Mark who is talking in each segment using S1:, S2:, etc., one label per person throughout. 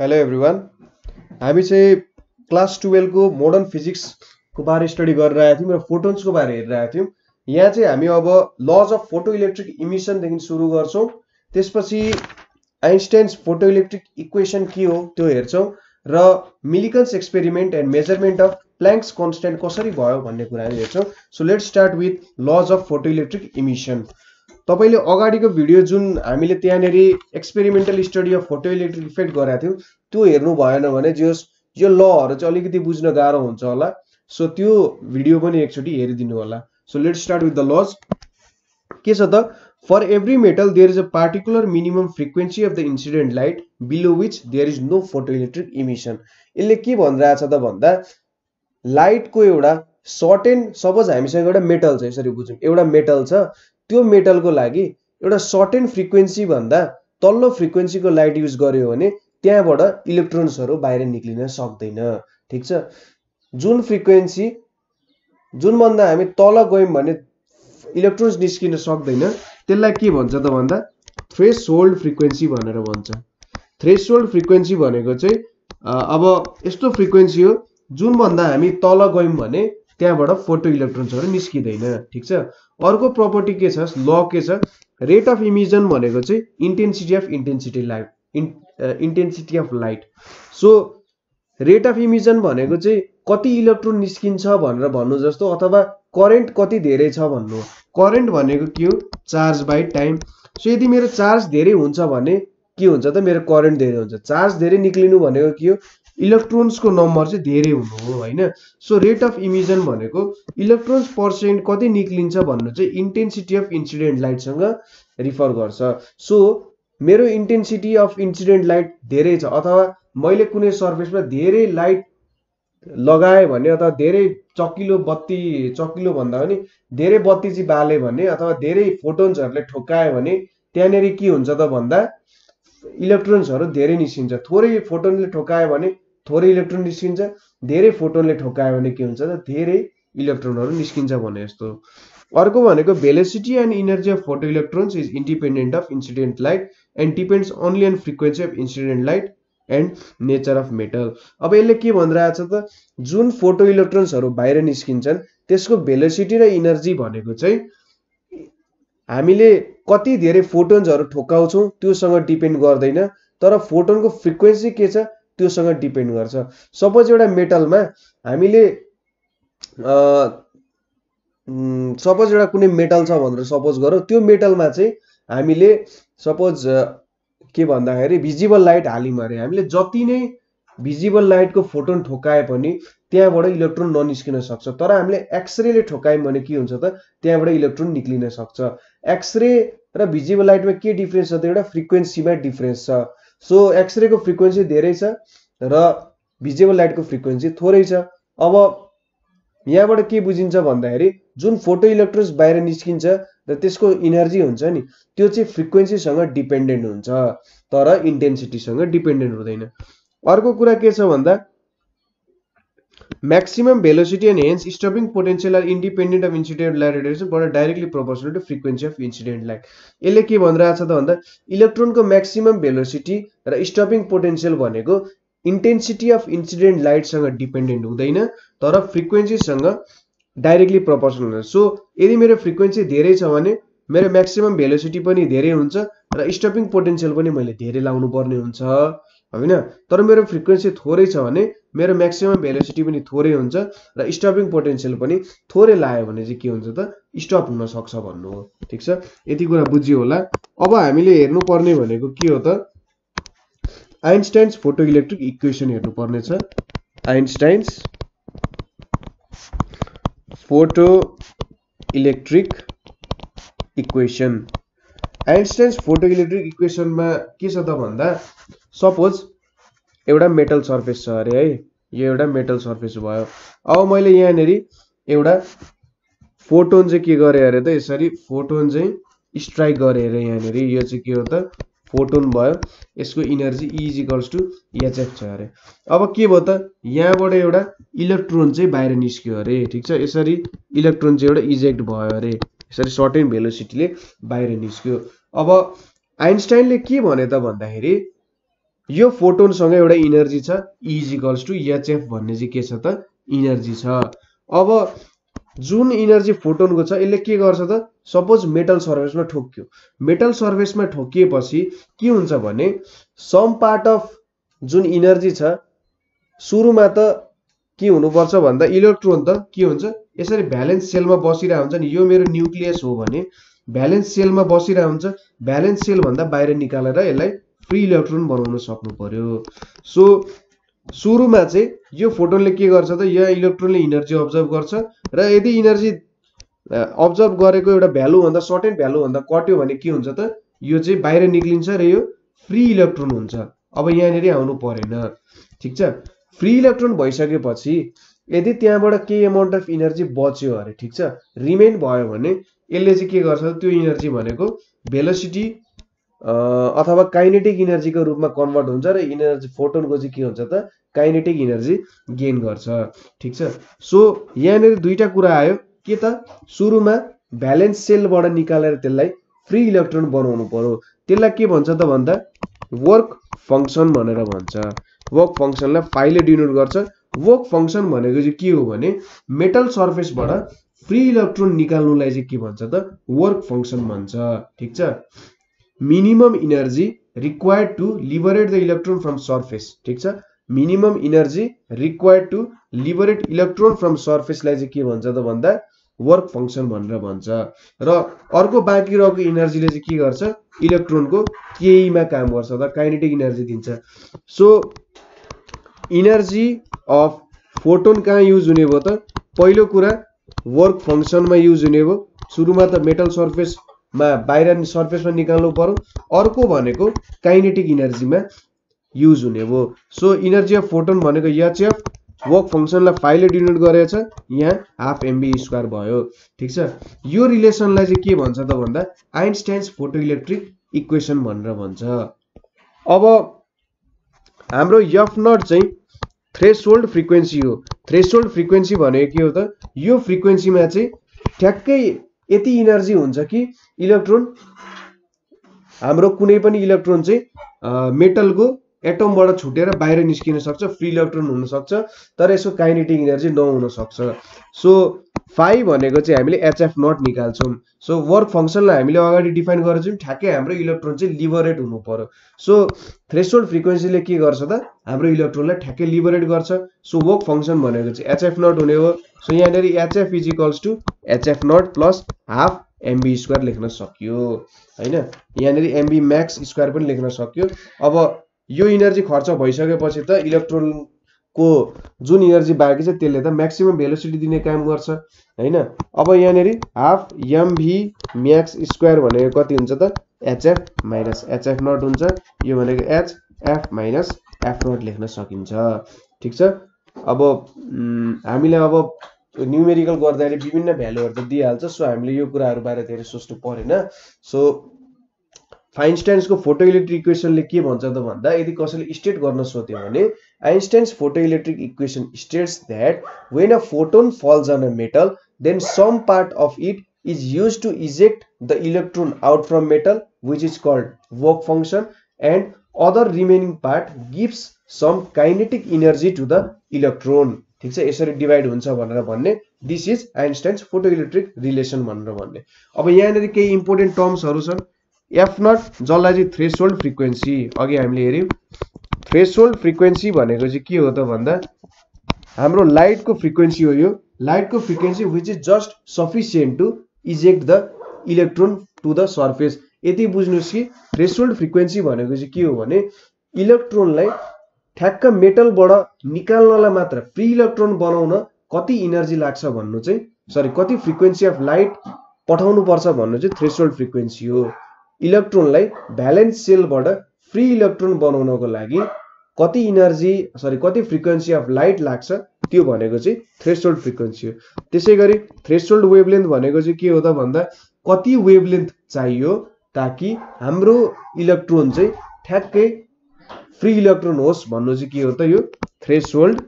S1: Hello everyone. हामी चाहिँ class 12 को मोडर्न फिजिक्स को बारे स्टडी गरिरहेका थियौँ र फोटोन्सको बारे हेरिरहेका थियौँ। यहाँ चाहिँ हामी अब लज अफ फोटो इलेक्ट्रिक इमिसनदेखि सुरु गर्छौँ। त्यसपछि आइन्स्टाइन्स फोटो इलेक्ट्रिक इक्वेसन के हो त्यो हेर्छौँ र Millikan's experiment and measurement of Planck's constant कसरी भयो भन्ने कुरा हेर्छौँ। So let's start with laws of photo electric emission. तपाईले अगाडिको भिडियो जुन हामीले त्यहाँनेरि experimental study of photo electric effect गरेका थियौँ त्यो हेर्नु भएन भने यो लहरु चाहिँ अलिकति बुझ्न गाह्रो हुन्छ होला। सो त्यो भिडियो पनि एकचोटी हेरिदिनु होला। So let's start with the laws. के छ त, for every metal there is a particular minimum frequency of the incident light below which there is no photo electric emission. यसले के भनिरहेछ त भन्दा लाइटको एउटा सर्टेन, सपोज हामीसँग एउटा मेटल छ, यसरी बुझौँ, एउटा मेटल छ, त्यो मेटलको लागि एउटा सर्टेन फ्रिक्वेन्सी भन्दा तल्लो फ्रिक्वेन्सीको लाइट युज गर्यो भने त्यहाँबाट इलेक्ट्रोन्सहरू बाहिर निक्लिन सक्दैन। ठीक छ, जुन फ्रिक्वेन्सी जुन भन्दा हामी तल गयौं भने इलेक्ट्रोन्स निस्किन सक्दैन त्यसलाई के भन्छ त भन्दा थ्रेसहोल्ड फ्रिक्वेन्सी भनेर भन्छ। थ्रेसहोल्ड फ्रिक्वेन्सी भनेको चाहिँ अब यस्तो फ्रिक्वेन्सी हो जुन भन्दा हामी तल गयौं भने त्यहाँबाट फोटो इलेक्ट्रोन्सहरू निस्किदैन। ठीक छ, अर्को प्रपर्टी के छ, ल के छ, रेट अफ इमिजन भनेको चाहिँ intensity of light. So rate of emission भनेको चाहिँ कति इलेक्ट्रोन निस्किन्छ भनेर भन्नु जस्तो, अथवा करेन्ट कति धेरै छ भन्नु हो। करेन्ट भनेको के हो, चार्ज बाइ टाइम। सो यदि मेरो चार्ज धेरै हुन्छ भने के हुन्छ त, मेरो करेन्ट धेरै हुन्छ। चार्ज धेरै निक्लिनु भनेको के हो, इलेक्ट्रोन्सको नम्बर चाहिँ धेरै हुनु हो हैन। सो रेट अफ इमिजन भनेको इलेक्ट्रोन्स पर सेकेन्ड कति निक्लिन्छ भन्नु चाहिँ इन्टेन्सिटी अफ इन्सिडेन्ट लाइटसँग रिफर गर्छ। सो मेरो इन्टेन्सिटी अफ इन्सिडेन्ट लाइट धेरै छ, अथवा मैले कुनै सर्फेसमा धेरै लाइट लगाए भने, अथवा धेरै चकिलो बत्ती, चकिलो भन्दा पनि धेरै बत्ती चाहिँ बाले भने, अथवा धेरै फोटोन्सहरूले ठोक्कायो भने त्यहाँनेरि के हुन्छ त भन्दा इलेक्ट्रोन्सहरू धेरै निस्किन्छ। थोरै फोटोनले ठोक्कायो भने थोरै इलेक्ट्रोन निस्किन्छ, धेरै फोटोनले ठोक्कायो भने के हुन्छ त धेरै इलेक्ट्रोनहरू निस्किन्छ भने जस्तो। अर्को भनेको velocity and energy of photoelectrons is independent of incident light and depends only on frequency of incident light and nature of metal. अब यसले के भनिरहेछ त, जुन फोटो इलेक्ट्रोन्सहरू बाहिर निस्किन्छन् त्यसको भेलोसिटी र इनर्जी भनेको चाहिँ हामीले कति धेरै फोटोन्सहरू ठोक्काउँछौँ त्योसँग डिपेन्ड गर्दैन, तर फोटोनको फ्रिक्वेन्सी के छ त्योसँग डिपेन्ड गर्छ। सपोज एउटा मेटलमा हामीले सपोज एउटा कुनै मेटल छ भनेर सपोज गरौँ, त्यो मेटलमा चाहिँ हामीले सपोज के भन्दाखेरि भिजिबल लाइट हाल्यौँ अरे, हामीले जति नै भिजिबल लाइटको फोटोन ठोक्काए पनि त्यहाँबाट इलेक्ट्रोन ननिस्किन सक्छ। तर हामीले एक्सरेले ठोक्कायौँ भने के हुन्छ त, त्यहाँबाट इलेक्ट्रोन निक्लिन सक्छ। एक्सरे र भिजिबल लाइटमा के डिफरेन्स छ त, एउटा फ्रिक्वेन्सीमा डिफरेन्स छ। सो एक्सरेको फ्रिक्वेन्सी धेरै छ र भिजिबल लाइटको फ्रिक्वेन्सी थोरै छ। अब यहाँबाट के बुझिन्छ भन्दाखेरि जुन फोटो इलेक्ट्रोन्स बाहिर निस्किन्छ र त्यसको इनर्जी हुन्छ नि, त्यो चाहिँ फ्रिक्वेन्सीसँग डिपेन्डेन्ट हुन्छ, तर इन्टेन्सिटीसँग डिपेन्डेन्ट हुँदैन। अर्को कुरा के छ भन्दा maximum velocity and hence stopping potential are independent of incident light radiation but are directly proportional to frequency of incident light। यसले के भनिरहेछ त भन्दा इलेक्ट्रोनको म्याक्सिमम भेलोसिटी र स्टपिङ पोटेन्शियल भनेको इन्टेन्सिटी अफ इन्सिडेन्ट लाइटसँग डिपेन्डेन्ट हुँदैन, तर फ्रिक्वेन्सीसँग डाइरेक्टली प्रोपोर्सनल हुन्छ। So यदि मेरो फ्रिक्वेन्सी धेरै छ भने मेरो म्याक्सिमम भेलोसिटी पनि धेरै हुन्छ र स्टपिङ पोटेन्शियल पनि मैले धेरै लाउनु पर्ने हुन्छ हैन। तर मेरो फ्रिक्वेन्सी थोरै छ भने मेरो म्याक्सिमम भेलोसिटी पनि थोरै हुन्छ र स्टपिङ पोटेन्शियल पनि थोरै लायो भने चाहिँ के हुन्छ त, स्टप हुन सक्छ भन्नु हो। ठीक छ, यति कुरा बुझियो होला। अब हामीले हेर्नु पर्ने भनेको के हो त, आइन्स्टाइन्स फोटो इलेक्ट्रिक इक्वेसन हेर्नु पर्ने छ। Einstein's photo electric equation. Einstein's photo electric इक्वेसनमा के छ त भन्दा सपोज एउटा मेटल सर्फेस छ अरे है, यो एउटा मेटल सर्फेस भयो। अब मैले यहाँनेरि एउटा फोटोन चाहिँ के गरे अरे त, यसरी फोटोन चाहिँ स्ट्राइक गरे अरे यहाँनेरि, यो चाहिँ के हो त फोटोन भयो, यसको इनर्जी E = hf छ अरे। अब के भयो त, यहाँबाट एउटा इलेक्ट्रोन चाहिँ बाहिर निस्क्यो अरे। ठीक छ, यसरी इलेक्ट्रोन चाहिँ एउटा इजेक्ट भयो अरे, यसरी सर्टेन भेलोसिटीले बाहिर निस्क्यो। अब आइन्स्टाइनले के भने त भन्दाखेरि यो फोटोनसँग एउटा इनर्जी छ E इक्वल्स टु HF भन्ने चाहिँ के छ त इनर्जी छ। अब जुन इनर्जी फोटोनको छ यसले के गर्छ त सपोज मेटल सर्फेसमा ठोक्यो। मेटल सर्फेसमा ठोकिएपछि के हुन्छ भने सम पार्ट अफ जुन इनर्जी छ सुरुमा त के हुनुपर्छ भन्दा इलेक्ट्रोन त के हुन्छ यसरी भ्यालेन्स सेलमा बसिरहेको हुन्छ नि। यो मेरो न्यूक्लियस हो भने भ्यालेन्स सेलमा बसिरहेको हुन्छ। भ्यालेन्स सेल भन्दा बाहिर निकालेर यसलाई फ्री इलेक्ट्रोन बनाउन सक्नु पर्यो। सो सुरुमा चाहिँ यो फोटोनले के गर्छ त यो इलेक्ट्रोनले इनर्जी अब्जर्भ गर्छ र यदि इनर्जी अब्जर्भ गरेको एउटा भ्यालु भन्दा सर्टेन भ्यालु भन्दा कट्यो भने के हुन्छ त यो चाहिँ बाहिर निक्लिन्छ र यो फ्री इलेक्ट्रोन हुन्छ। अब यहाँनेरि आउनु परेन, ठीक छ। फ्री इलेक्ट्रोन भइसकेपछि यदि त्यहाँबाट केही अमाउन्ट अफ इनर्जी बच्यो अरे, ठीक छ, रिमेन भयो भने यसले चाहिँ के गर्छ त्यो इनर्जी भनेको भेलोसिटी अथवा काइनेटिक इनर्जीको रूपमा कन्भर्ट हुन्छ र इनर्जी फोटोनको चाहिँ के हुन्छ त काइनेटिक इनर्जी गेन गर्छ, ठीक छ। सो यहाँनिर दुईटा कुरा आयो के त सुरुमा भ्यालेन्स सेलबाट निकालेर त्यसलाई फ्री इलेक्ट्रोन बनाउनु पर्यो। त्यसलाई के भन्छ त भन्दा वर्क फंक्सन भनेर भन्छ। वर्क फंक्सनलाई फाइलले डिनोट गर्छ। वर्क फंक्सन भनेको चाहिँ के हो भने मेटल सर्फेसबाट फ्री इलेक्ट्रोन निकाल्नुलाई चाहिँ के भन्छ त वर्क फंक्सन भन्छ, ठीक छ। Minimum energy required to liberate the electron from surface, ठीक छ। Minimum energy required to liberate electron from सर्फेसलाई चाहिँ के भन्छ त भन्दा वर्क फंक्सन भनेर भन्छ। र अर्को बाँकी रहेको इनर्जीले चाहिँ के गर्छ इलेक्ट्रोनको केहीमा काम गर्छ त काइनेटिक इनर्जी दिन्छ। सो इनर्जी अफ फोटोन कहाँ युज हुने भयो त पहिलो कुरा वर्क फंक्सनमा युज हुने भयो। सुरुमा त मेटल सर्फेसमा बाहिर सर्फेसमा निकाल्नु पर्यो। अर्को भनेको काइनेटिक इनर्जीमा युज हुने भयो। सो इनर्जी अफ फोटोन भनेको HF वर्क फंक्सनलाई फाइलले डिनोट गरेको छ, यहाँ हाफ mv² भयो, ठीक छ। यो रिलेसनलाई चाहिँ के भन्छ त भन्दा आइन्स्टाइन्स फोटोइलेक्ट्रिक इक्वेसन भनेर भन्छ। अब हाम्रो F0 चाहिँ थ्रेशोल्ड फ्रिक्वेन्सी हो। थ्रेशोल्ड फ्रिक्वेन्सी भनेको के हो त यो फ्रिक्वेन्सीमा चाहिँ ठ्याक्कै यति इनर्जी हुन्छ कि इलेक्ट्रोन हाम्रो कुनै पनि इलेक्ट्रोन चाहिँ मेटलको एटमबाट छुटेर बाहिर निस्किन सक्छ, फ्री इलेक्ट्रोन हुन सक्छ, तर यसको काइनेटिक इनर्जी नहुन सक्छ। सो फाइ भनेको चाहिँ हामीले HF0 निकाल्छौँ। सो वर्क फंक्सनलाई हामीले अगाडि डिफाइन गरेछौँ, ठ्याक्कै हाम्रो इलेक्ट्रोन चाहिँ लिबरेट हुनु पर्यो। सो थ्रेशोल्ड फ्रिक्वेन्सीले के गर्छ त हाम्रो इलेक्ट्रोनलाई ठ्याक्कै लिबरेट गर्छ। सो वर्क फंक्सन भनेको चाहिँ HF0 हुने हो। सो यहाँनिर HF is equals to HF0 plus half mv² लेख्न सकियो हैन। यहाँनिर mv मैक्स स्क्वायर पनि लेख्न सकियो। अब यो इनर्जी खर्च भइसकेपछि त इलेक्ट्रोनको जुन इनर्जी बाँकी छ त्यसले त म्याक्सिमम भेलोसिटी दिने काम गर्छ हैन। अब यहाँनिर हाफ mv मैक्स स्क्वायर भनेको कति हुन्छ त HF माइनस HF0 हुन्छ। यो भनेको HF माइनस F0 लेख्न सकिन्छ, ठीक छ। अब हामीले अब न्यूमेरिकल गर्दाखेरि विभिन्न भ्यालुहरु त दिइहाल्छ। सो हामीले यो कुराहरु बारे धेरै सोच्नु परेन। सो आइन्स्टाइन्सको फोटोइलेक्ट्रिक इक्वेसनले के भन्छ त भन्दा यदि कसैले स्टेट गर्न सोध्यो भने Einstein's photoelectric equation states that when a photon falls on a metal then some part of it is used to eject the electron out from metal which is called work function and other remaining part gives some kinetic energy to the electron, ठीक छ। यसरी divide हुन्छ भनेर भन्ने this is Einstein's photoelectric relation भनेर भन्ने। अब यहाँनिर केही इम्पोर्टेन्ट टर्म्सहरु छन्। F0 जसलाई चाहिँ थ्रेशोल्ड फ्रिक्वेन्सी अघि हामीले हेर्यौं। थ्रेशोल्ड फ्रिक्वेन्सी भनेको चाहिँ के हो त भन्दा हाम्रो लाइटको फ्रिक्वेन्सी हो। यो लाइटको frequency which is just sufficient to eject the electron to the surface. यति बुझ्नुस् कि थ्रेशोल्ड फ्रिक्वेन्सी भनेको चाहिँ के हो भने इलेक्ट्रोनलाई ठ्याक्क मेटलबाट निकाल्नलाई मात्र फ्री इलेक्ट्रोन बनाउन कति इनर्जी लाग्छ भन्नु चाहिँ कति फ्रिक्वेन्सी अफ लाइट पठाउनु पर्छ भन्नु चाहिँ थ्रेशोल्ड फ्रिक्वेन्सी हो। इलेक्ट्रोनलाई भ्यालेन्स सेलबाट फ्री इलेक्ट्रोन बनाउनको लागि कति इनर्जी कति फ्रिक्वेन्सी अफ लाइट लाग्छ त्यो भनेको चाहिँ थ्रेशोल्ड फ्रिक्वेन्सी हो। त्यसैगरी थ्रेशोल्ड वेभलेन्थ भनेको चाहिँ के हो त भन्दा कति वेभलेन्थ चाहियो ताकि हाम्रो इलेक्ट्रोन चाहिँ ठ्याक्कै फ्री इलेक्ट्रोन होस् भन्नु चाहिँ के हो त यो थ्रेशोल्ड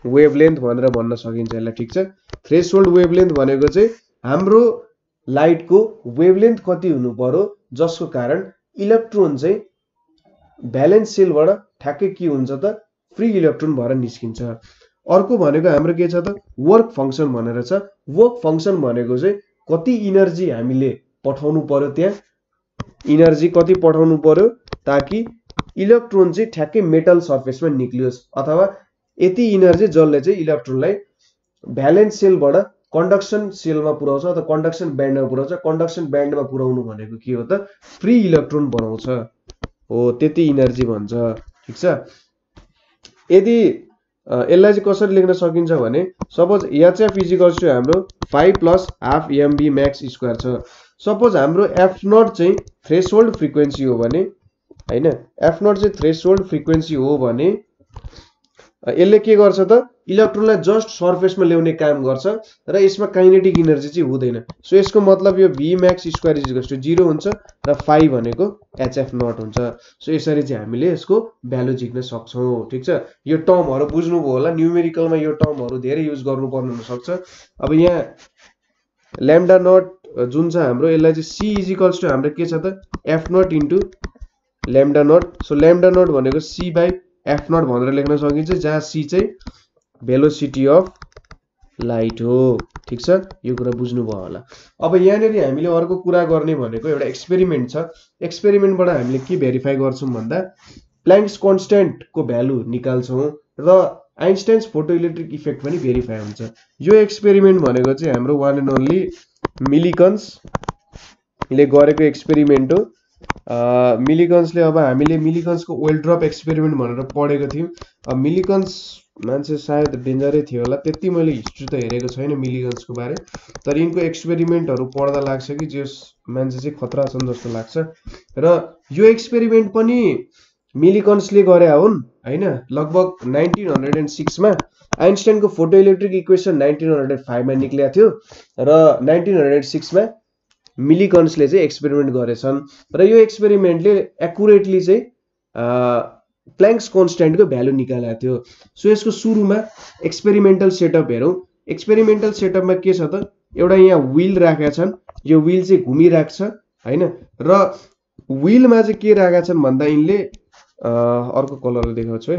S1: वेभलेन्थ भनेर भन्न सकिन्छ यसलाई, ठीक छ। थ्रेशोल्ड वेभलेन्थ भनेको चाहिँ हाम्रो लाइटको वेभलेन्थ कति हुनु पर्यो जसको कारण इलेक्ट्रोन चाहिँ भ्यालेन्स सेलबाट ठ्याक्कै के हुन्छ त फ्री इलेक्ट्रोन भएर निस्किन्छ। अर्को भनेको हाम्रो के छ त वर्क फंक्सन भनेर छ। वर्क फंक्सन भनेको चाहिँ कति इनर्जी हामीले पठाउनु पर्यो, त्यहाँ इनर्जी कति पठाउनु पर्यो ताकि इलेक्ट्रोन चाहिँ ठ्याक्कै मेटल सर्फेसमा निक्लियोस्, अथवा यति इनर्जी जसले चाहिँ इलेक्ट्रोनलाई भ्यालेन्स सेलबाट कन्डक्सन सेलमा पुर्याउँछ अथवा कन्डक्सन ब्यान्डमा पुर्याउँछ। कन्डक्सन ब्यान्डमा पुर्याउनु भनेको के हो त फ्री इलेक्ट्रोन बनाउँछ हो, त्यति इनर्जी भन्छ। ठिक छ। यदि यसलाई चाहिँ कसरी लेख्न सकिन्छ भने सपोज HF इजिकल्स टु हाम्रो 5 plus half mb max square छ। सपोज हाम्रो f0 चाहिँ थ्रेशोल्ड फ्रिक्वेन्सी हो भने हैन, f0 चाहिँ थ्रेशोल्ड फ्रिक्वेन्सी हो भने यसले के गर्छ त इलेक्ट्रोनलाई जस्ट सर्फेसमा ल्याउने काम गर्छ र यसमा काइनेटिक इनर्जी चाहिँ हुँदैन। सो यसको मतलब यो v max square equals to 0 हुन्छ र 5 भनेको HF0 हुन्छ। सो यसरी चाहिँ हामीले यसको भ्यालु झिक्न सक्छौं। ठीक छ। यो टर्महरु बुझ्नुभयो होला, न्यूमेरिकलमा यो टर्महरु धेरै युज गर्नुपर्ने हुन सक्छ। अब यहाँ लैम्डा नट जुन छ हाम्रो यसलाई चाहिँ c इजिकल्स टु हाम्रो के छ त f0 into lambda naught. So lambda naught भनेको c बाइ f0 भनेर लेख्न सकिन्छ, जहाँ c चाहिँ भेलोसिटी अफ लाइट हो। ठीक छ। यो कुरा बुझ्नुभयो होला। अब यहाँनेरि हामीले अर्को कुरा गर्ने भनेको एउटा एक्सपेरिमेन्ट छ। एक्सपेरिमेन्टबाट हामीले के भेरिफाई गर्छौं भन्दा प्ल्याङ्क्स कन्स्ट्यान्ट को भ्यालु निकाल्छौं र आइन्स्टाइन्स फोटोइलेक्ट्रिक इफेक्ट पनि भेरिफाई हुन्छ। यो एक्सपेरिमेन्ट भनेको चाहिँ हाम्रो वान एन्ड ओन्ली मिलिकन्स ले गरेको एक्सपेरिमेन्ट हो। मिलिकन्सले अब हामीले मिलिकन्सको ओइल ड्रप एक्सपेरिमेन्ट भनेर पढेको थियौं। अब मिलिकन्स मान्छे सायद डेन्जरै थियो होला, त्यति मैले हिस्ट्री त हेरेको छैन मिलिकन्सको बारे, तर यिनको एक्सपेरिमेन्टहरु पढ्दा लाग्छ कि जे मान्छे चाहिँ खतरा छन् जस्तो लाग्छ। र यो एक्सपेरिमेन्ट पनि मिलिकन्सले गरे हुन् हैन। लगभग 1906 मा आइन्स्टाइनको फोटोइलेक्ट्रिक इक्वेसन 1905 मा निक्लेको थियो र 1906 मा मिलिकन्सले चाहिँ एक्सपेरिमेन्ट गरेछन् र यो एक्सपेरिमेन्टले एक्युरेटली चाहिँ प्ल्याङ्क्स कन्स्ट्यान्ट को भ्यालु निकालेको थियो। सो यसको सुरुमा एक्सपेरिमेन्टल सेटअप हेरौं। एक्सपेरिमेन्टल सेटअपमा के छ त एउटा यहाँ व्हील राखेका छन्, यो व्हील चाहिँ घुमिरहेको छ हैन, र व्हीलमा चाहिँ के राखेका छन् भन्दा यिनले अर्को कलरले देखाउँछु है,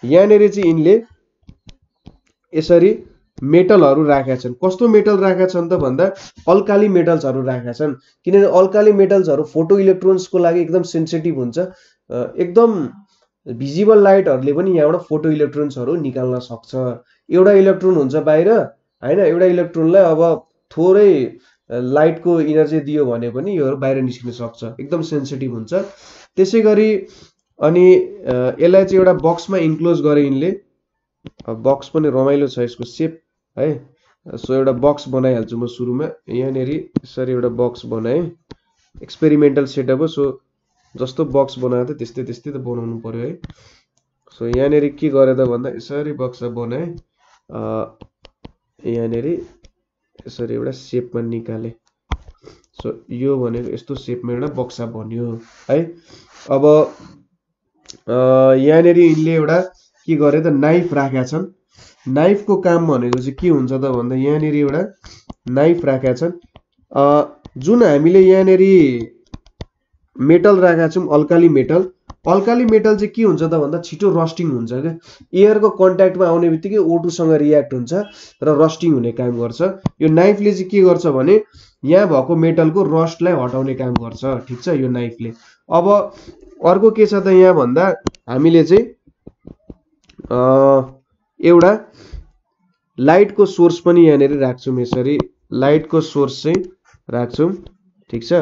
S1: यहाँनेरि चाहिँ यिनले यसरी मेटलहरु राखेका छन्। कस्तो मेटल राखेका छन् त भन्दा अल्काली मेटल्सहरु राखेका छन्, किनभने अल्काली मेटल्सहरु फोटो इलेक्ट्रोन्सको लागि एकदम सेन्सिटिभ हुन्छ। एकदम भिजिबल लाइटहरुले पनि यहाँबाट फोटो इलेक्ट्रोन्सहरु निकाल्न सक्छ। एउटा इलेक्ट्रोन हुन्छ बाहिर हैन, एउटा इलेक्ट्रोनलाई अब थोरै लाइटको इनर्जी दियो भने पनि यो बाहिर निस्किन सक्छ, एकदम सेन्सिटिभ हुन्छ। त्यसैगरी अनि यसलाई चाहिँ एउटा बक्समा इन्क्लोज गरे यिनले। बक्स पनि रमाइलो छ यसको सेप है। सो एउटा बक्स बनाइहाल्छु म सुरुमा। यहाँनेरि यसरी एउटा बक्स बनाए, एक्सपेरिमेन्टल सेटअप हो। सो जस्तो बक्स बनाएको थियो त्यस्तै त्यस्तै त बनाउनु पर्यो है। सो यहाँनेरि के गरे त भन्दा यसरी बक्स बनाए, यहाँनेरि यसरी एउटा सेपमा निकाले। सो यो भनेको यस्तो सेपमा एउटा बक्सा बन्यो है। अब यहाँनेरि यिनले एउटा के गरे त नाइफ राखेका छन्। नाइफको काम भनेको चाहिँ के हुन्छ त भन्दा यहाँनेरि एउटा नाइफ राखेका छन्। जुन हामीले यहाँनेरि मेटल राखेका छौं अल्काली मेटल, अल्काली मेटल चाहिँ के हुन्छ त भन्दा छिटो रस्टिङ हुन्छ के, एयरको कन्ट्याक्टमा आउने बित्तिकै O2 सँग रियाक्ट हुन्छ र रस्टिङ हुने काम गर्छ। यो नाइफले चाहिँ के गर्छ भने यहाँ भएको मेटलको रस्टलाई हटाउने काम गर्छ। ठीक छ, यो नाइफले। अब अर्को के छ त यहाँ भन्दा हामीले चाहिँ एउटा लाइटको सोर्स पनि यहाँनेरि राख्छौं। यसरी लाइटको सोर्स चाहिँ राख्छौं। ठीक छ,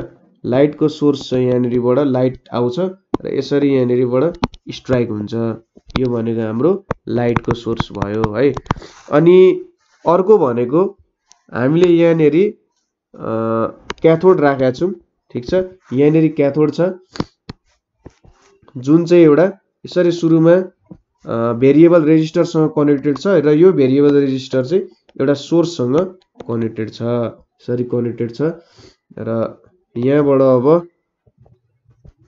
S1: लाइटको सोर्स चाहिँ यहाँनेरिबाट लाइट आउँछ र यसरी यहाँनेरिबाट स्ट्राइक हुन्छ। यो भनेको हाम्रो लाइटको सोर्स भयो है। अनि अर्को भनेको हामीले यहाँनेरि क्याथोड राखेका छौं। ठीक छ, यहाँनेरि क्याथोड छ जुन चाहिँ एउटा यसरी सुरुमा भेरिएबल रेजिस्टरसँग कनेक्टेड छ र यो भेरिएबल रेजिस्टर चाहिँ एउटा सोर्ससँग कनेक्टेड छ, यसरी कनेक्टेड छ। र यहाँबाट अब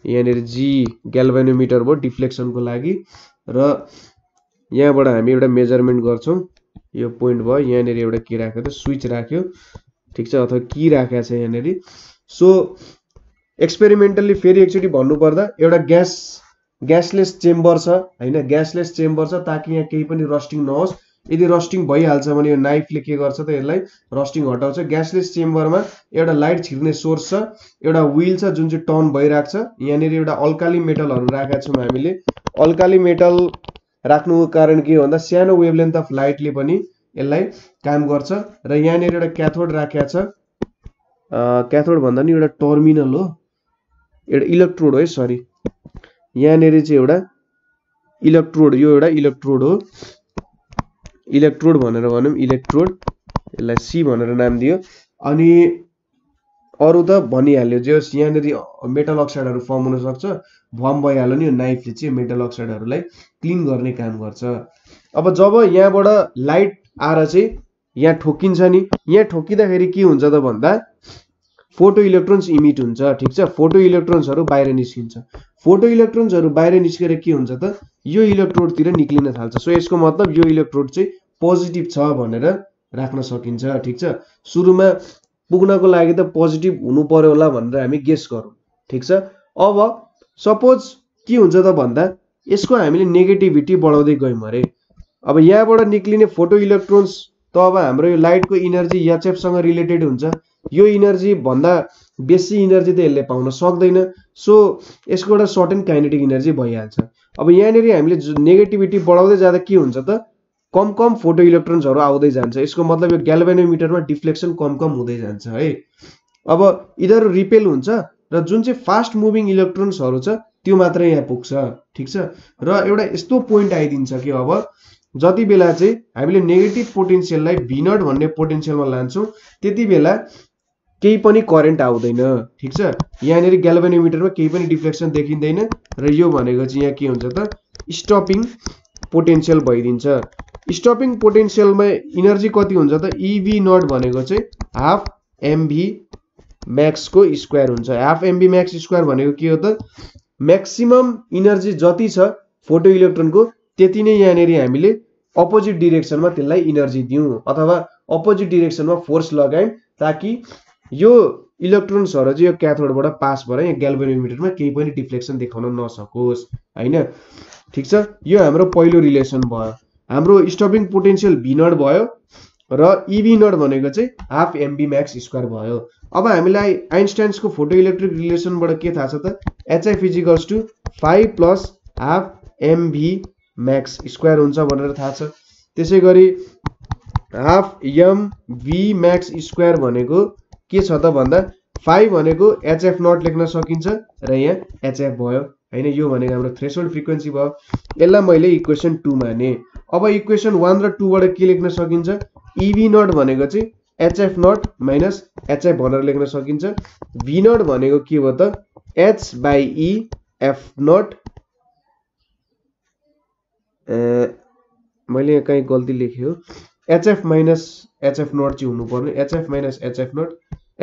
S1: यहाँनेरि जी ग्याल्भेनोमिटर भयो डिफ्लेक्सनको लागि, र यहाँबाट हामी एउटा मेजरमेन्ट गर्छौं। यो पोइन्ट भयो, यहाँनेरि एउटा के राख्यो त स्विच राख्यो। ठीक छ, अथवा की राखेको छ यहाँनेरि। सो एक्सपेरिमेन्टली फेरि एकचोटि भन्नु पर्दा एउटा ग्यास ग्यासलेस चेम्बर छ हैन, ग्यासलेस चेम्बर छ ताकि यहाँ केही पनि रस्टिङ नहोस्। यदि रस्टिङ भइहाल्छ भने यो नाइफले के गर्छ त यसलाई रस्टिङ हटाउँछ। ग्यासलेस चेम्बरमा एउटा लाइट छिर्ने सोर्स छ, एउटा व्हील छ जुन चाहिँ टर्न भइराख्छ। यहाँनिर एउटा अल्काली मेटलहरु राखेका छौं हामीले। अल्काली मेटल राख्नुको कारण के हो भन्दा सानो वेभलेन्थ अफ लाइटले पनि यसलाई काम गर्छ। र यहाँनिर एउटा क्याथोड राखेका छ, क्याथोड भन्दा नि एउटा टर्मिनल हो, एउटा इलेक्ट्रोड हो है, सरी यहाँनिर चाहिँ एउटा इलेक्ट्रोड, यो एउटा इलेक्ट्रोड हो, इलेक्ट्रोड भनेर भनौं, इलेक्ट्रोड, यसलाई सी भनेर नाम दियो। अनि अरु त भनिहाल्यो जे यहाँनिर मेटल अक्साइडहरु फर्म हुन सक्छ, भम भइहाल्यो नि। यो नाइफले चाहिँ मेटल अक्साइडहरुलाई क्लिन गर्ने काम गर्छ। अब जब यहाँबाट लाइट आएर चाहिँ यहाँ ठोकिन्छ नि, यहाँ ठोकिँदाखेरि के हुन्छ त भन्दा फोटो इलेक्ट्रोन्स इमिट हुन्छ, ठीक छ। फोटो इलेक्ट्रोन्सहरु बाहिर निस्किन्छ। फोटो इलेक्ट्रोन्सहरु बाहिर निस्केर के हुन्छ त यो इलेक्ट्रोडतिर निक्लिन थाल्छ। सो यसको मतलब यो इलेक्ट्रोड चाहिँ पोजिटिभ छ भनेर राख्न सकिन्छ, ठीक छ। सुरुमा पुग्नको लागि त पोजिटिभ हुनु पर्यो होला भनेर हामी गेस गरौँ, ठीक छ। अब सपोज के हुन्छ त भन्दा यसको हामीले नेगेटिभिटी बढाउँदै गयौं अरे, अब यहाँबाट निक्लिने फोटो इलेक्ट्रोन्स त अब हाम्रो यो लाइटको इनर्जी एचएफ सँग रिलेटेड हुन्छ। यो इनर्जी भन्दा बेसी इनर्जी त यसले पाउन सक्दैन। सो यसको एउटा सर्टेन काइनेटिक इनर्जी भइहाल्छ। अब यहाँनिर हामीले नेगेटिभिटी बढाउँदै जाँदा के हुन्छ त कम कम फोटो इलेक्ट्रोन्सहरु आउँदै जान्छ। यसको मतलब यो ग्याल्भेनोमिटरमा डिफ्लेक्सन कम कम हुँदै जान्छ है। अब यिनीहरु रिपेल हुन्छ र जुन चाहिँ फास्ट मुभिङ इलेक्ट्रोन्सहरु छ त्यो मात्र यहाँ पुग्छ, ठीक छ। र एउटा यस्तो पोइन्ट आइदिन्छ कि अब जति बेला चाहिँ हामीले नेगेटिभ पोटेन्शियललाई V0 भन्ने पोटेन्शियलमा लान्छौं त्यति बेला केही पनि करेन्ट आउँदैन, ठीक छ। यहाँनिर ग्याल्भेनोमिटरमा केही पनि डिफ्लेक्सन देखिँदैन र यो भनेको चाहिँ यहाँ के हुन्छ त स्टपिङ पोटेन्शियल भइदिन्छ। स्टपिङ पोटेन्शियलमा इनर्जी कति हुन्छ त EV0 भनेको चाहिँ हाफ mv मैक्स को स्क्वायर हुन्छ। हाफ mv मैक्स स्क्वायर भनेको के हो त मैक्सिमम इनर्जी जति छ फोटो इलेक्ट्रोनको त्यति नै यहाँनिर हामीले अपोजिट डिरेक्सनमा त्यसलाई इनर्जी दियौं अथवा अपोजिट डिरेक्सनमा फोर्स लगायौं ताकि यो इलेक्ट्रोन्सहरु चाहिँ यो क्याथोडबाट पास भएर यहाँ ग्याल्भेनोमिटरमा केही पनि डिफ्लेक्सन देखाउन नसकोस् हैन, ठीक छ। यो हाम्रो पहिलो रिलेसन भयो। हाम्रो स्टपिङ पोटेन्शियल V0 भयो र EV0 भनेको चाहिँ हाफ mv मैक्स स्क्वायर भयो। अब हामीलाई आइन्स्टाइन्सको फोटो इलेक्ट्रिक रिलेसनबाट के थाहा छ त HF = 5 + half mv max square हुन्छ भनेर थाहा छ। त्यसैगरी हाफ mv मैक्स स्क्वायर भनेको के छ त भन्दा 5 भनेको HF0 लेख्न सकिन्छ र यहाँ HF भयो हैन। यो भनेको हाम्रो थ्रेशोल्ड फ्रिक्वेन्सी भयो। यसलाई मैले इक्वेसन 2 माने। अब इक्वेसन 1 र 2 बाट के लेख्न सकिन्छ EV0 भनेको चाहिँ HF0 माइनस HF भनेर लेख्न सकिन्छ। V0 भनेको के हो त H/E F0 मैले यहाँ कहीं गल्ती लेखे हो, HF माइनस HF0 चाहिँ हुनु पर्ने HF minus HF0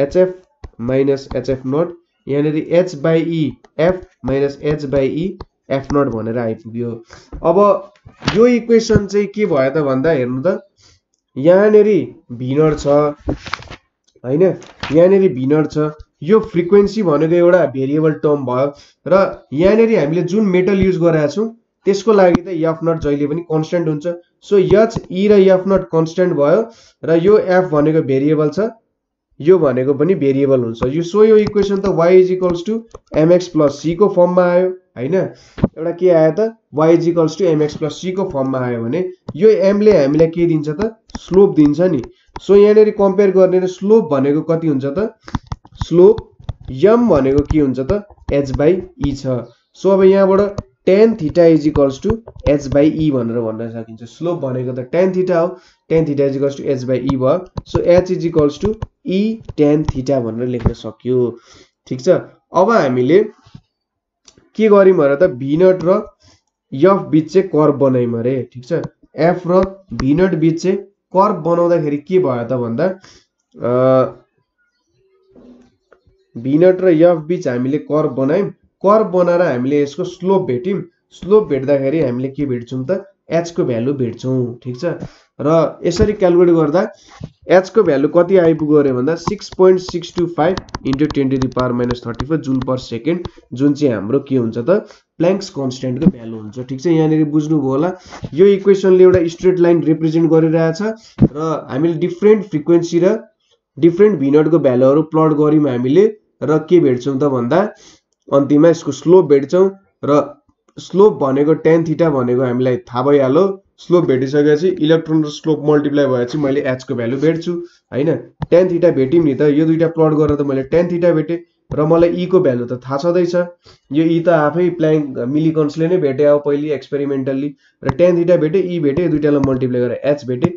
S1: HF minus HF0 यहाँनिर H/E F minus H/E F0 भनेर आइपुग्यो। अब यो इक्वेसन चाहिँ के भयो त भन्दा हेर्नु त यहाँनिर V0 छ हैन, यहाँनिर V0 छ। यो फ्रिक्वेन्सी भनेको एउटा भेरिएबल टर्म भयो र यहाँनिर हामीले जुन मेटल युज गरेका छौं त्यसको लागि त F0 जहिले पनि कन्स्ट्यान्ट हुन्छ। सो H E र F0 कन्स्ट्यान्ट भयो र यो F भनेको भेरिएबल छ, यो भनेको पनि भेरिएबल हुन्छ। यो सो यो इक्वेसन त y = mx + c को फर्ममा आयो हैन। एउटा के आयो त y = mx + c को फर्ममा आयो भने यो m ले हामीलाई के दिन्छ त स्लोप दिन्छ नि। सो यहाँनिर कम्पेयर गर्ने र स्लोप भनेको कति हुन्छ त स्लोप m भनेको के हुन्छ त h/e छ। सो अब यहाँबाट tan θ = h/e भनेर भन्न सकिन्छ। स्लोप भनेको त tan θ हो, tan θ = h/e भयो। सो h = e tan θ भनेर लेख्न सक्यो, ठीक छ। अब हामीले के गर्यौं भने त V0 र F बीच चाहिँ कर्व बनायौं अरे, ठीक छ। F र V0 बीच चाहिँ कर्व बनाउँदाखेरि के भयो त भन्दा V0 र F बीच हामीले कर्व बनायौं। कर्व बनाएर हामीले यसको स्लोप भेट्यौं। स्लोप भेट्दाखेरि हामीले के भेट्छौं त h को भ्यालु भेट्छौं, ठीक छ। र यसरी क्याल्कुलेट गर्दा h को भ्यालु कति आइपुग्यो अरे भन्दा 6.625 × 10⁻³ जूल पर सेकेन्ड जुन चाहिँ हाम्रो के हुन्छ त प्ल्याङ्क्स कन्स्ट्यान्टको भ्यालु हुन्छ। ठिक छ, यहाँनिर बुझ्नुभयो होला। यो इक्वेसनले एउटा स्ट्रेट लाइन रिप्रेजेन्ट गरिरहेछ र हामीले डिफ्रेन्ट फ्रिक्वेन्सी र डिफ्रेन्ट v0 को भ्यालुहरू प्लट गर्यौँ हामीले र के भेट्छौँ त भन्दा अन्तिममा यसको स्लोप भेट्छौँ र स्लोप भनेको tan थीटा भनेको हामीलाई थाहा भइहाल्यो। स्लोप भेटिसकेपछि इलेक्ट्रोन र स्लोप मल्टिप्लाई भएपछि मैले h को भ्यालु भेट्छु हैन। tan थीटा भेट्यौँ नि त, यो दुईटा प्लट गरेर त मैले tan थीटा भेटेँ र मलाई e को भ्यालु त थाहा छँदैछ। यो e त आफै प्ल्याङ्क मिलिकन्सले नै भेटे हो पहिले एक्सपेरिमेन्टली र tan थीटा भेटे, e भेटे, दुईटालाई मल्टिप्लाई गरेर h भेटे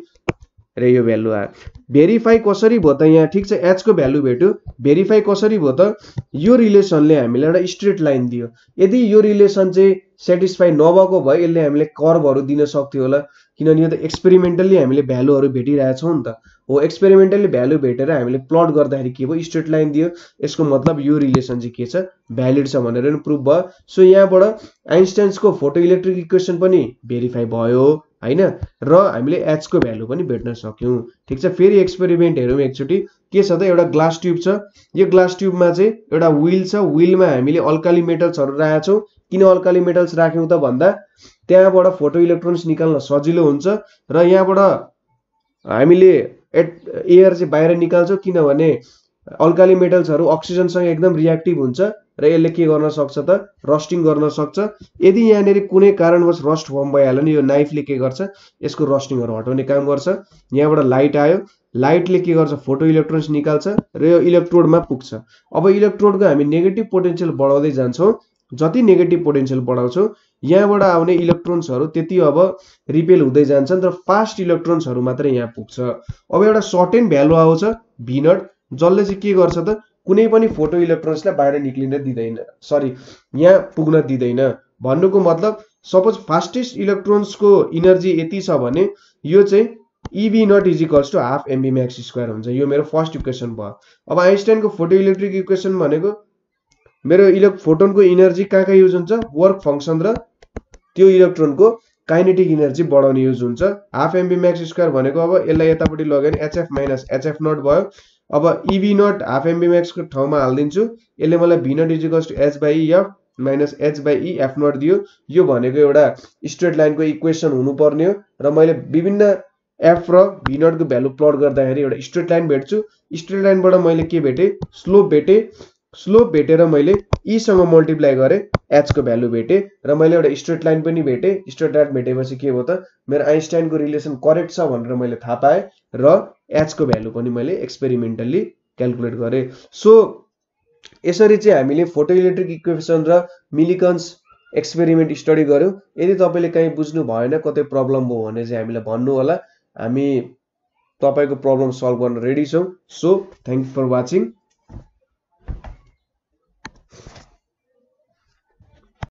S1: र यो भ्यालु आयो। भेरिफाई कसरी भयो त यहाँ? ठिक छ, h को भ्यालु भेट्यो। भेरिफाई कसरी भयो त? यो रिलेसनले हामीलाई एउटा स्ट्रेट लाइन दियो। यदि यो रिलेसन चाहिँ सेटिस्फाई नभएको भए यसले हामीले कर्भहरू दिन सक्थ्यो होला, किनभने यो त एक्सपेरिमेन्टली हामीले भ्यालुहरू भेटिरहेछौँ नि त। हो, एक्सपेरिमेन्टली भ्यालु भेटेर हामीले प्लट गर्दाखेरि के भयो? स्ट्रेट लाइन दियो। यसको मतलब यो रिलेसन चाहिँ के छ? भ्यालिड छ भनेर नि प्रुभ भयो। सो यहाँबाट आइन्स्टाइन्सको फोटो इलेक्ट्रिक इक्वेसन पनि भेरिफाई भयो हैन र हामीले h को भ्यालु पनि भेट्न सक्यौं। ठीक छ, फेरि एक्सपेरिमेन्ट हेरौँ एकचोटी। के छ त? एउटा ग्लास ट्युब छ। यो ग्लास ट्युबमा चाहिँ एउटा व्हील छ। व्हीलमा हामीले अल्काली मेटल्सहरू राखेछौँ। किन अल्काली मेटल्स राख्यौं त भन्दा त्यहाँबाट फोटो इलेक्ट्रोन्स निकाल्न सजिलो हुन्छ र यहाँबाट हामीले एयर चाहिँ बाहिर निकाल्छौँ, किनभने अल्काली मेटल्सहरू अक्सिजनसँग एकदम रियाक्टिभ हुन्छ र यसले के गर्न सक्छ त? रस्टिङ गर्न सक्छ। यदि यहाँनिर कुनै कारणवश रस्ट फर्म भइहाल्यो भने यो नाइफले के गर्छ? यसको रस्टिङहरू हटाउने काम गर्छ। यहाँबाट लाइट आयो, लाइटले के गर्छ? फोटो इलेक्ट्रोन्स निकाल्छ र यो इलेक्ट्रोडमा पुग्छ। अब इलेक्ट्रोडको हामी नेगेटिभ पोटेन्सियल बढाउँदै जान्छौँ। जति नेगेटिभ पोटेन्सियल बढाउँछौँ यहाँबाट आउने इलेक्ट्रोन्सहरू त्यति अब रिपेल हुँदै जान्छन् र फास्ट इलेक्ट्रोन्सहरू मात्रै यहाँ पुग्छ। अब एउटा सर्टेन भ्यालु आउँछ v0, जसले चाहिँ के गर्छ त? कुनै पनि फोटो इलेक्ट्रोन्सलाई बाहिर निक्लिन दिँदैन, सरी यहाँ पुग्न दिँदैन। भन्नुको मतलब सपोज फास्टेस्ट इलेक्ट्रोन्सको इनर्जी यति छ भने यो चाहिँ ev0 = ½ mv_max² हुन्छ। यो मेरो फर्स्ट इक्वेसन भयो। अब आइन्स्टाइनको फोटो इलेक्ट्रिक इक्वेसन भनेको मेरो फोटोनको इनर्जी कहाँ युज हुन्छ? वर्क फङ्सन र त्यो इलेक्ट्रोनको काइनेटिक इनर्जी बढाउने युज हुन्छ। ½ mv_max² भनेको अब यसलाई यतापट्टि लग्यो भने hf - hf0 भयो। अब ev0 ½ mv_max को ठाउँमा हाल्दिन्छु। यसले मलाई v0 = h/ef - h/e/f0 दियो। यो भनेको एउटा स्ट्रेट लाइनको इक्वेसन हुनुपर्ने हो र मैले विभिन्न f र v0 को भ्यालु प्लट गर्दाखेरि एउटा स्ट्रेट लाइन भेट्छु। स्ट्रेट लाइनबाट मैले के भेटे? स्लोप भेटे। स्लोप भेटेर मैले e सँग मल्टिप्लाई गरे, h को भ्यालु भेटे र मैले एउटा स्ट्रेट लाइन पनि भेटे। स्ट्रेट लाइन भेटेपछि के भयो त? मेरो आइन्स्टाइनको रिलेसन करेक्ट छ भनेर मैले थाहा पाएँ र h को भ्यालु पनि मैले एक्सपेरिमेन्टली क्याल्कुलेट गरेँ। सो यसरी चाहिँ हामीले फोटो इलेक्ट्रिक इक्वेसन र मिलिकन्स एक्सपेरिमेन्ट स्टडी गर्यौं। यदि तपाईले कहीँ बुझ्नु भएन, कतै प्रब्लम भयो भने चाहिँ हामीलाई भन्नु होला। हामी तपाईको प्रब्लम सल्भ गर्न रेडी छौं। So thank you for watching.